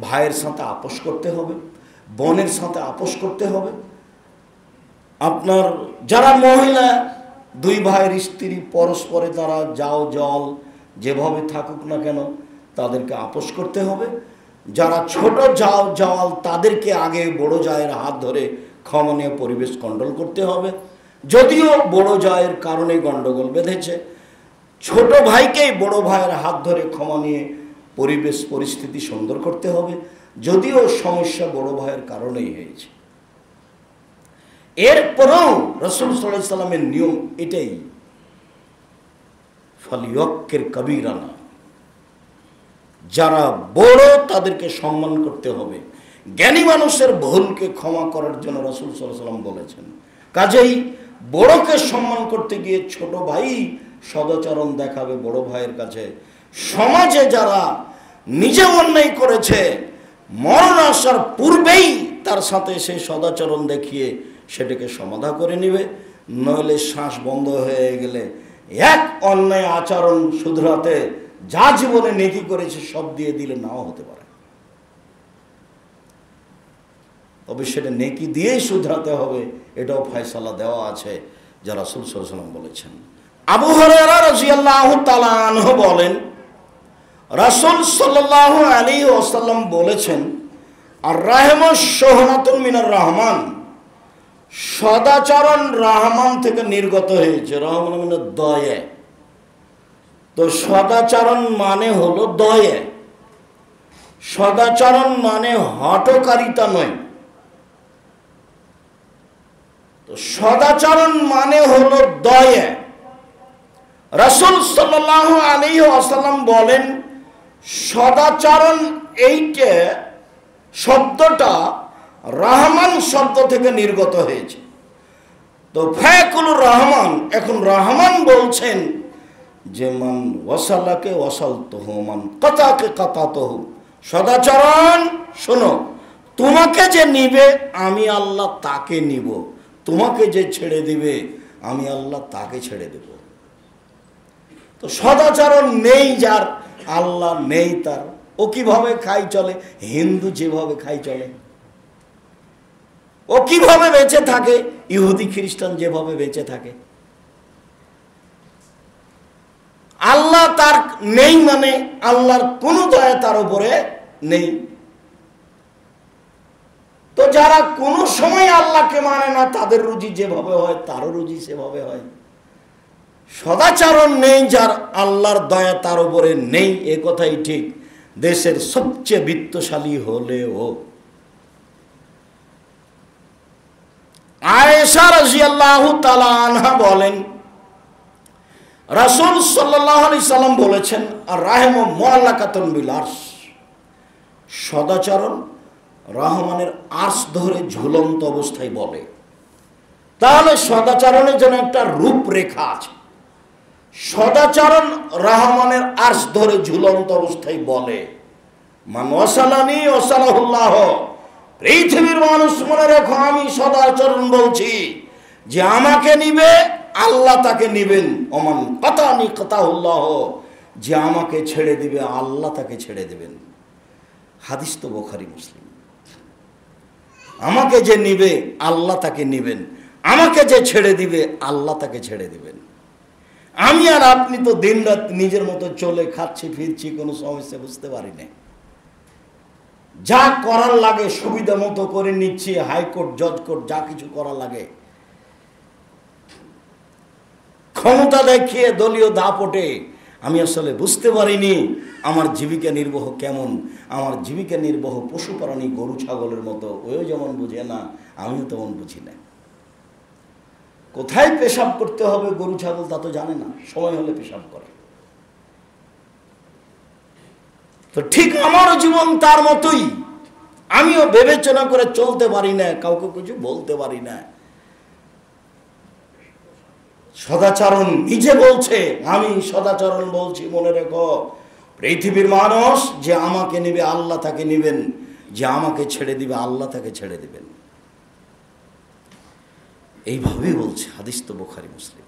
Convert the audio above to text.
ভাইয়ের সাথে আপোষ করতে হবে, বোনের সাথে আপোষ করতে হবে। আপনার যারা মহিলা, দুই ভাইয়ের স্ত্রী পরস্পরে তারা যাও জল যেভাবে থাকুক না কেন তাদেরকে আপোষ করতে হবে। যারা ছোট যাও জওয়াল তাদেরকে আগে বড় জায়ের হাত ধরে ক্ষমা নিয়ে পরিবেশ কন্ট্রোল করতে হবে। যদিও বড় জায়ের কারণে গন্ডগোল বেঁধেছে, ছোট ভাইকেই বড় ভাইয়ের হাত ধরে ক্ষমা নিয়ে পরিবেশ পরিস্থিতি সুন্দর করতে হবে, যদিও সমস্যা বড় ভাইয়ের কারণেই হয়েছে। এরপরেও রাসূল সাল্লাল্লাহু আলাইহি সাল্লামের নিয়ম এটাই, ফালিয়াক্কির কবিরানা, যারা বড় তাদেরকে সম্মান করতে হবে। জ্ঞানী মানুষের ভুলকে ক্ষমা করার জন্য রাসূল সাল্লাল্লাহু আলাইহি সাল্লাম বলেছেন। কাজেই বড়কে সম্মান করতে গিয়ে ছোট ভাই সদাচরণ দেখাবে বড় ভাইয়ের কাছে। সমাজে যারা নিজে অন্যায় করেছে মরণ আসার পূর্বেই তার সাথে সেই সদাচরণ দেখিয়ে সেটাকে সমাধা করে নেবে, নইলে শ্বাস বন্ধ হয়ে গেলে এক অন্যায় আচরণ শুধরাতে যা জীবনে নেকি করেছে সব দিয়ে দিলে নাও হতে পারে, তবে সেটা নেকি দিয়েই শুধরাতে হবে, এটাও ফয়সালা দেওয়া আছে যা রাসূল সাল্লাল্লাহু আলাইহি ওয়াসাল্লাম বলেছেন। আবু হুরায়রা রাদিয়াল্লাহু তাআলা আনহু বলেন, রাসূল সাল্লাল্লাহু আলাইহি ওয়াসাল্লাম বলেছেন, আর রাহমু শুহনাতুন মিনার রহমান, সদাচরণ রহমান থেকে নির্গত হয়েছে। রহমান মানে দয়া, তো সদাচরণ মানে হলো দয়া, সদাচরণ মানে হঠকারিতা নয়। তো সদাচরণ মানে হলো দয়া। রাসূল সাল্লাল্লাহু আলাইহি ওয়াসাল্লাম বলেন, সদাচরণ এইটা শব্দটা রহমান শব্দ থেকে নির্গত হয়েছে। তো ফায়াকুলুর রহমান, এখন রহমান বলছেন যে মান ওয়াসালাকে ওয়াসালতুহু, মান কাতাকে কাতাতুহু। সদাচরণ শোনো, তোমাকে যে নিবে আমি আল্লাহ তাকে নিব, তোমাকে যে ছেড়ে দিবে আমি আল্লাহ তাকে ছেড়ে দেব। তো সদাচরণ নেই যার, আল্লাহ নেই তার, ও কিভাবে খাই চলে? হিন্দু যেভাবে খাই চলে, ও কিভাবে বেঁচে থাকে? ইহুদি খ্রিস্টান যেভাবে বেঁচে থাকে। আল্লাহ তার নেই মানে আল্লাহর কোন দয়া তার উপরে নেই। তো যারা কোন সময় আল্লাহকে মানে না তাদের রুজি যেভাবে হয় তারও রুজি সেভাবে হয়। সদাচরণ নেই যার, আল্লাহর দয়া তার উপরে নেই, এ কথাই ঠিক। দেশের সবচেয়ে বিত্তশালী হলেও আয়েশা রাদিয়াল্লাহু তাআলা আনহা বলেন, রাসূল সাল্লাল্লাহু আলাইহি সাল্লাম বলেছেন, আর রাহমু মুআল্লাকাতুন বিল আরশ, সদাচরণ রহমানের আরশ ধরে ঝুলন্ত অবস্থায় বলে। তাহলে সদাচরণের জন্য একটা রূপরেখা আছে। সদাচরণ রহমানের আরশ ধরে ঝুলন্ত অবস্থায় বলে, মান ওয়াসালানি ওয়াসালাহুল্লাহ। পৃথিবীর মানুষ মনে রেখো, আমি সদাচরণ বলছি, যে আমাকে নিবে আল্লাহ তাকে নিবেন। ওমান কাতানি কাতাহুল্লাহ, যে আমাকে ছেড়ে দিবে আল্লাহ তাকে ছেড়ে দেবেন। হাদিস তো বুখারী মুসলিম। আমাকে যে নিবে আল্লাহ তাকে নিবেন, আমাকে যে ছেড়ে দিবে আল্লাহ তাকে ছেড়ে দিবেন। আমি আর আপনি তো দিন রাত নিজের মতো চলে খাচ্ছি ফিরছি, কোনো সমস্যা বুঝতে পারি না। যা করার লাগে সুবিধা মতো করে নিচ্ছি, হাইকোর্ট জজ কোর্ট যা কিছু করা লাগে ক্ষমতা দেখিয়ে দলীয় দাপটে আমি আসলে বুঝতে পারিনি আমার জীবিকা নির্বাহ কেমন। আমার জীবিকা নির্বাহ পশু প্রাণী গরু ছাগলের মতো, ওও যেমন বুঝে না আমিও তেমন বুঝি না। কোথায় পেশাব করতে হবে গরু ছাগল তা তো জানে না, সময় হলে পেশাব করে। তো ঠিক আমারও জীবন তার মতোই, আমিও বিবেচনা করে চলতে পারি না, কাউকে কিছু বলতে পারি না। সদাচরণ নিজে বলছে, আমি সদাচরণ বলছি, মনে রেখো পৃথিবীর মানুষ যে আমাকে নেবে আল্লাহ তাকে নেবেন, যে আমাকে ছেড়ে দিবে আল্লাহ তাকে ছেড়ে দিবেন। এইভাবেই বলছে, হাদিস তো বুখারী মুসলিম।